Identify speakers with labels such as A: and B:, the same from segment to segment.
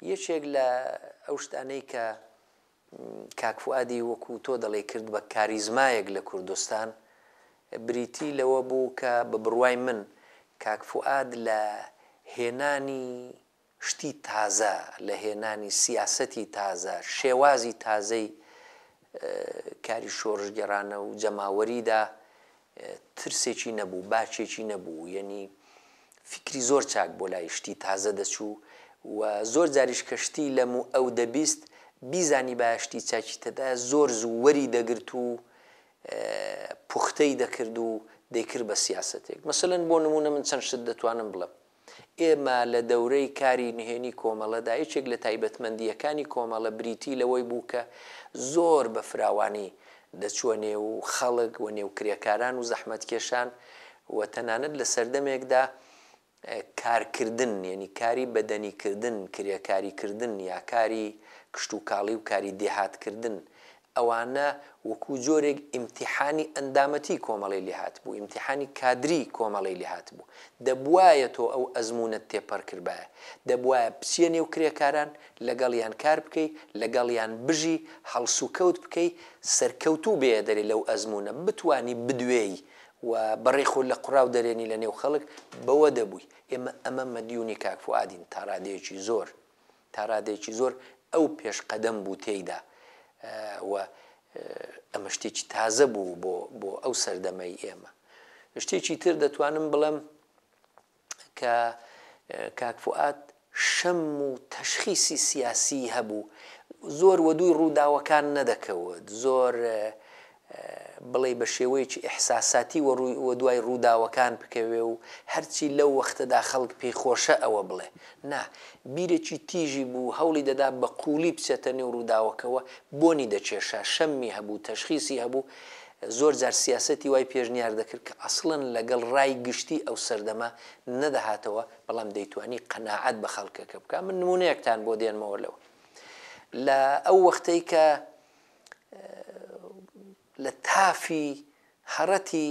A: یەکێک لە ئەو شتانەی کە کاک فوادی وەکو تۆ دەڵێ کرد بە کاریزمایەک لە کوردستان بریتی لەوە بوو کە بە بڕوای من کاک فواد لە هێنانی شتی تازە، لە هێنانی سیاسەتی تازە، شێوازی تازەی کاری شۆڕژگەڕانە و جەماوەریدا ترسێکی نەبوو، باچێکی نەبوو، یعنی فکری زۆر چاک بۆ لای شتی تازە دەچوو و زۆر جاریش کە شتی لەم و ئەو دەبیست بیزانی باشتی چاکی تەدا زۆر زوو وەری دەگرت و پوختەی دەکرد و دەیکرد بە سیاسەتێک. مەسەلەن بۆ نمونە من چەند شت دەتوانم بڵێم. ئێمە لە دەورەی کاری نهێنی کۆمەڵەدا یەکێک لە تایبەتمەندیەکانی کۆمەڵە بریتی لەوەی بوو کە زۆر بە فراوانی دەچوە نێو خەڵک و نێو کرێکاران و زەحمەتکێشان و تەنانەت لە سەردەمێکدا کارکردن، یعنی کاری بەدەنیکردن، کرێکاریکردن یا کاری کشت و کاڵی و کاری دێهاتکردن، ئەوانە وەکو جۆرێک ئیمتیحانی ئەندامەتی کۆمەڵی لێهات بوو، ئیمتیحانی کادری کۆمەڵی لێهات بوو. دەبوایە تۆ ئەو ئەزمونت تێپەڕ کردبایە، دەبوایە بچیە نێو کرێکاران لەگەڵیان کار بکەی، لەگەڵیان بژی هەڵسوکەوت بکەی، سەرکەوتوو بێ دەرێ لەو ئەزمونە بتوانی بدوێی و بەڕێ خۆ لە قوڕاو دەرێنی لە نێو خەڵک بەوە دەبووی. ئێمە ئەمە مەدیونی کاک فوادین تا ڕادەیەکی زۆر ئەو پێشقەدەم بوو تێیدا و ئەمە شتێکی تازە بوو بۆ ئەو سەردەمەی ئێمە. شتێکی تر دەتوانم بڵێم کە کاک فواد شەم و تەشخیصی سیاسی هەبوو، زۆر وەدووی ڕووداوەکان نەدەکەوت، زۆر بڵێ بە شێوەیەکی ئیحساساتی وە دوای ڕووداوەکان بکەوێ و هەرچی لەو وەختەدا خەڵک پێی خۆشە ئەوە بڵێ. نا، بیرێکی تیژی بوو، هەوڵی دەدا بە قوولی بچێتە نێو ڕووداوەکەوە، بۆنی دەچێشە، شەممی هەبوو، تەشخیصی هەبوو. زۆر جار سیاسەتی وای پێشنیار دەکرد کە ئەسڵەن لەگەڵ ڕای گشتی ئەو سەردەما نەدەهاتەوە، بەڵام دەیتوانی قەناعەت بە خەڵکەکە بکە. من نمونەیەکتان بۆ دێنمەوە لەوە لە ئەو وەختەی کە لە تافی هەڕەتی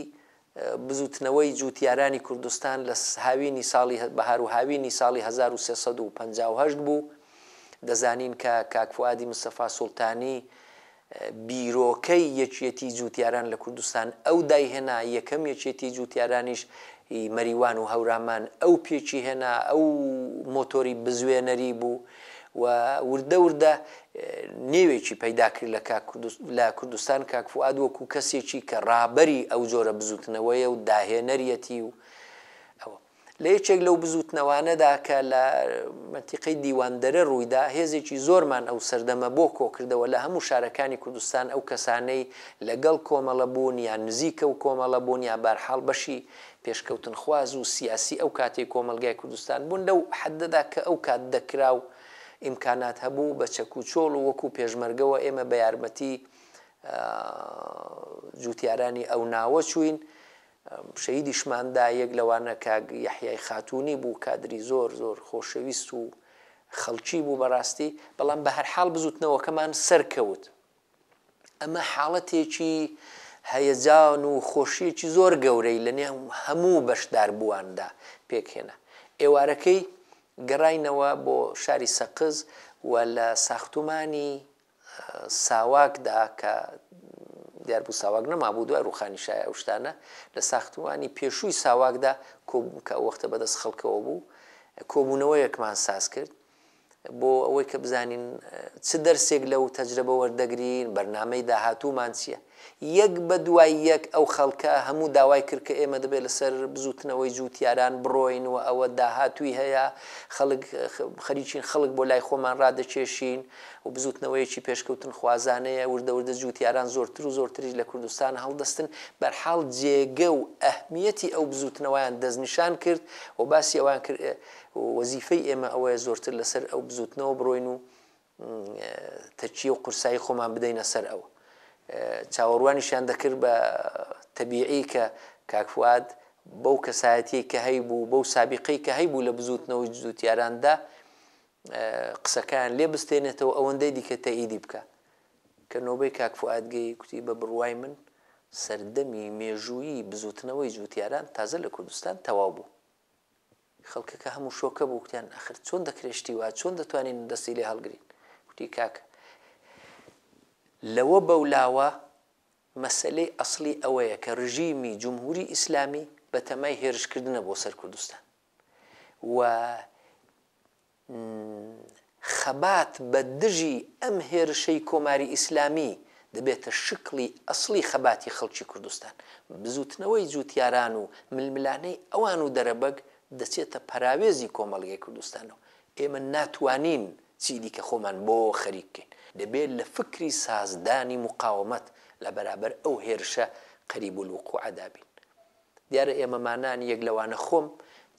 A: بزوتنەوەی جووتیارانی کوردستان لە هاوینی ساڵی بەهار و هاوینی ساڵی 1358 بوو. دەزانین کە کاک فوادی مستەفا سوڵتانی بیرۆکەی یەکێتی جووتیاران لە کوردستان ئەو دایهێنا، یەکەم یەکێتی جووتیارانیش مەریوان و هەورامان ئەو پێچی هێنا، ئەو مۆتۆری بزوێنەری بوو و وردە وردە نێوێکی پەیدا کرد لە کوردستان کاک فواد وەکو کەسێکی کە ڕابەری ئەو جۆرە بزوتنەوەیە و داهێنەریەتی و ئەوە. لە یەکێک لەو بزوتنەوانەدا کە لە مەنتیقەی دیواندەرە ڕوویدا، هێزێکی زۆرمان ئەو سەردەمە بۆ کۆکردەوە لە هەموو شارەکانی کوردستان، ئەو کەسانەی لەگەڵ کۆمەڵە بوون یان نزیکە و کۆمەڵە بوون یا بەرحاڵ بەشی پێشکەوتن خواز و سیاسی ئەو کاتێک کۆمەلگای کوردستان بوون، لەو حەدەدا کە ئەو کات دەکرا و ئیمکانات هەبوو بە چەک و چۆڵ و وەکو پێشمەرگەوە ئێمە بە یارمەتی جووتیارانی ئەو ناوە چوین. شەهیدیشماندا یەک لەوانە کاک یەحیای خاتوونی بوو، کادری زۆر زۆر خۆشەویست و خەڵکی بوو بەڕاستی، بەڵام بە هەرحاڵ بزوتنەوەکەمان سەرکەوت. ئەمە حاڵەتێکی هەیەجان و خۆشیەکی زۆر گەورەی لە نێو هەموو بەشدار بوواندا پێکهێنا. ئێوارەکەی گەڕاینەوە بۆ شاری سەقز و لە ساختومانی ساواکدا کە دیاربوو ساواک نەمابوو، دوای ڕوخانی شایە ئەو شتانە، لە ساختومانی پێشووی ساواکدا کە ئەو وەختە بەدەست خەڵکەوە بوو، کۆبوونەوەیەکمان ساز کرد بۆ ئەوەی کە بزانین چ دەرسێک لەو تەجربە وەردەگرین، بەرنامەی داهاتوومان چییە. یەک بە دوای یەک ئەو خەڵکە هەموو داوای کرد کە ئێمە دەبێت لەسەر بزوتنەوەی جووتیاران بڕۆین و ئەوە داهاتووی هەیە، خەریکین خەڵک بۆ لای خۆمان ڕادەکێشین و بزوتنەوەیەکی پێشکەوتن خوازانەیە، وردە وردە جووتیاران زۆرتر و زۆرتری لە کوردستان هەڵدەستن. بەرحاڵ جێگە و ئەهمیەتی ئەو بزوتنەوەیان دەستنیشان کرد و باسی ئەوان کرد وەزیفەی ئێمە ئەوەیە زۆرتر لەسەر ئەو بزوتنەوە بڕۆین و تەرکیە و قورسایی خۆمان بدەینە سەر ئەوە. چاوەڕوانیشیان دەکرد بە تەبیعی کە کاک فواد بەو کەسایەتی کە هەیبوو، بەو سابقەی کە هەیبوو لە بزوتنەوەی جووتیاراندا قسەکان لێ بستێنێتەوە، ئەوەندەی دیکە تەئیدی بکە. کە نۆبەی کاک فواد گەی کوتی بە بڕوای من سەردەمی مێژوویی بزوتنەوەی جووتیاران تازە لە کوردستان تەواو بوو. خەڵکەکە هەموو شۆکە بوو وتیان ئەخر چۆن دەکرێشتی وات چۆن دەتوانین دەستی لێ هەڵگرین وتی کاکە لەوە بەولاوە مەسەلەی ئەسڵی ئەوەیە کە ڕژیمی جمهوری ئیسلامی بە تەمای هێرشکردنە بۆ سەر کوردستان و خەبات بە دژی ئەم هێرشەی کۆماری ئیسلامی دەبێتە شکڵی ئەسڵی خەباتی خەڵکی کوردستان بزوتنەوەی جووتیاران و ململانەی ئەوان و دەرەبەگ دەچێتە پەراوێزی کۆمەڵگەی کوردستانەوە ئێمە ناتوانین چیدی کە خۆمان بۆ خەریک بکەین دەبێت لە فکری سازدانی مقاومەت لە بەرابەر ئەو هێرشە قەریب الوقوع دابین دیارە ئێمەمانان یەک لەوانە خۆم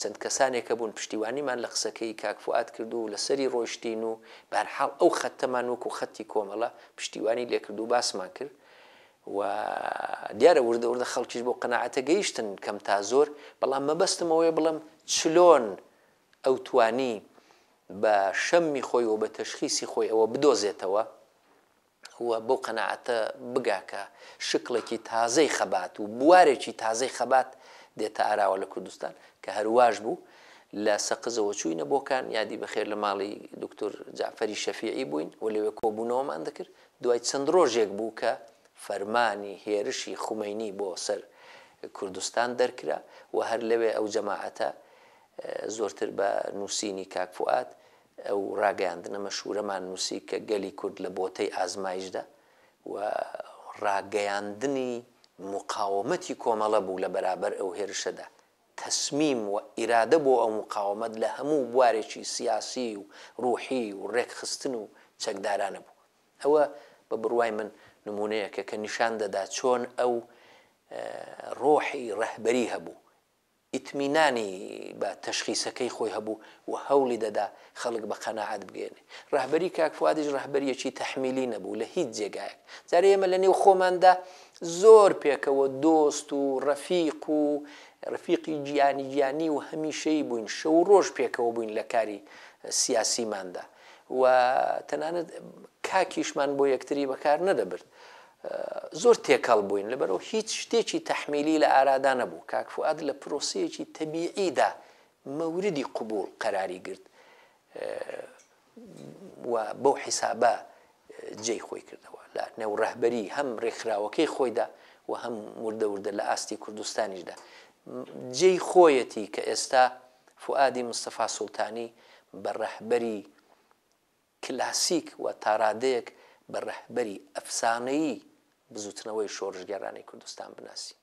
A: چەند کەسانێکە بوون پشتیوانیمان لە قسەکەی کاک فواد کرد و لەسەری ڕۆیشتین و بەهەرحاڵ ئەو خەتەمان وەکو خەتی کۆمەڵە پشتیوانی لێکرد و باسمان کرد و دیارە وردە وردە خەڵکیش بۆ قەناعەتە گەیشتن کەم تا زۆر بەڵام مەبەستمەوەی بڵم چلۆن ئەو توانی بە شەممی خۆی و بە تەشخیصی خۆی ئەوە بدۆزێتەوە و بەو قەناعەتە بگاکە شکڵێکی تازەی خەبات و بوارێکی تازەی خەبات دێتە ئاراوە لە کوردستان کە هەرواش بوو لە سەقزەوە چووینە بۆکان یادی بەخێر لە ماڵی دکتۆر جعفەری شەفیعی بووین و لەوێ کۆبوونەوەمان دەکرد دوای چەند ڕۆژێک بوو کە فەرمانی هێرشی خومەینی بۆ سەر کوردستان دەرکرا و هەر لەوێ ئەو جەماعەتە زۆرتر بە نووسینی کاک فواد ئەو ڕاگەیاندنە مەشهورەمان نووسی کە گەلی کورد لە بۆتەی ئازمایشدا و ڕاگەیاندنی مقاومەتی کۆمەڵە بوو لە بەرابەر ئەو هێرشەدا تەسمیم و ئیرادە بۆ ئەو مقاومەت لە هەموو بوارێکی سیاسی و ڕوحی و ڕێکخستن و چەکدارانە بوو ئەوە بە بڕوای من نمونەیەکە کە نیشان دەدا چۆن ئەو ڕۆحی ڕەهبەری هەبوو ئیتمینانی بە تەشخیسەکەی خۆی هەبوو و هەوڵی دەدا خەڵک بە قەناعەت بگێنێ ڕەهبەری کاک فوادیش ڕەهبەریەکی تەحمیلی نەبوو لە هیچ جێگایەک جارێ ئێمە لە نێو خۆماندا زۆر پێکەوە دۆست و ڕەفیقی گیانی و هەمیشەی بووین شەو ڕۆژ پێکەوە بووین لە کاری سیاسیماندا و تەنانەت کاکیشمان بۆ یەکتری بەکار نەدەبرد زۆر تێکەڵ بووین لەبەرەوە هیچ شتێکی تەحمیلی لە ئارادا نەبوو کاک فواد لە پرۆسەیەکی تەبیعیدا مەوردی قبول قەراری گرت و بەو حیسابە جێی خۆی کردەوە لە نێو ڕەهبەری هەم ڕێکخراوەکەی خۆیدا و هەم وردە وردە لە ئاستی کوردستانیشدا جێی خۆیەتی کە ئێستا فوادی مستەفا سوڵتانی بە ڕەهبەری کلاسیک و تاڕادەیەک بە ڕەهبەری ئەفسانەیی بزوتنەوەی شۆڕژگەڕانی کوردستان بناسی